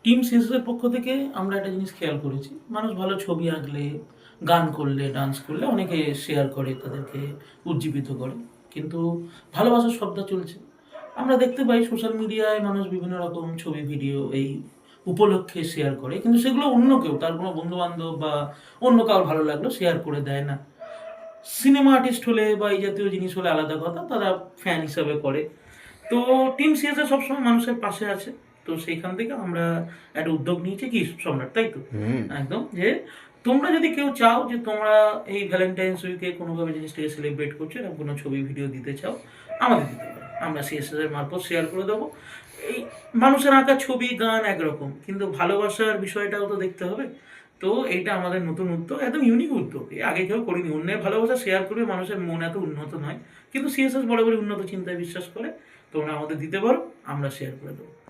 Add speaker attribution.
Speaker 1: Team সিএসএর পক্ষ থেকে আমরা একটা জিনিস খেয়াল করেছি, মানুষ ভালো ছবি আঁকলে, গান করলে, ডান্স করলে অনেকে শেয়ার করে, তাদেরকে উজ্জীবিত করে। কিন্তু ভালোবাসার শব্দ চলছে। আমরা দেখতে পাই সোশ্যাল মিডিয়ায় মানুষ বিভিন্ন রকম ছবি, ভিডিও এই উপলক্ষে শেয়ার করে। কিন্তু সেগুলো অন্য কেউ, তার কোনো বন্ধু-বান্ধব বা অন্য কারোর ভালো লাগলো শেয়ার করে দেয় না। সিনেমা আর্টিস্ট হলে বা এই জাতীয় জিনিস হলে আলাদা কথা, তারা ফ্যান হিসাবে করে। তো টিম সিএসএ সবসময় মানুষের পাশে আছে। তো সেইখান থেকে আমরা একটা উদ্যোগ নিয়েছি কি সম্রাট, তাই তো? একদম, যে তোমরা যদি কেউ চাও যে তোমরা এই ভ্যালেন্টাইন্স উইকে কোনোভাবে জিনিসটাকে সেলিব্রেট করছো, এরকম কোনো ছবি ভিডিও দিতে চাও, আমাদের দিতে পারো। আমরা সিএসএস এর মারফত শেয়ার করে দেবো। এই মানুষের আঁকা ছবি, গান একরকম, কিন্তু ভালোবাসার বিষয়টাও তো দেখতে হবে। তো এইটা আমাদের নতুন উদ্যোগ, একদম ইউনিক উদ্যোগ। এর আগে কেউ করিনি। অন্যের ভালোবাসা শেয়ার করবে, মানুষের মন এত উন্নত নয়। কিন্তু সিএসএস বরাবরই উন্নত চিন্তায় বিশ্বাস করে। তোমরা আমাদের দিতে পারো, আমরা শেয়ার করে দেবো।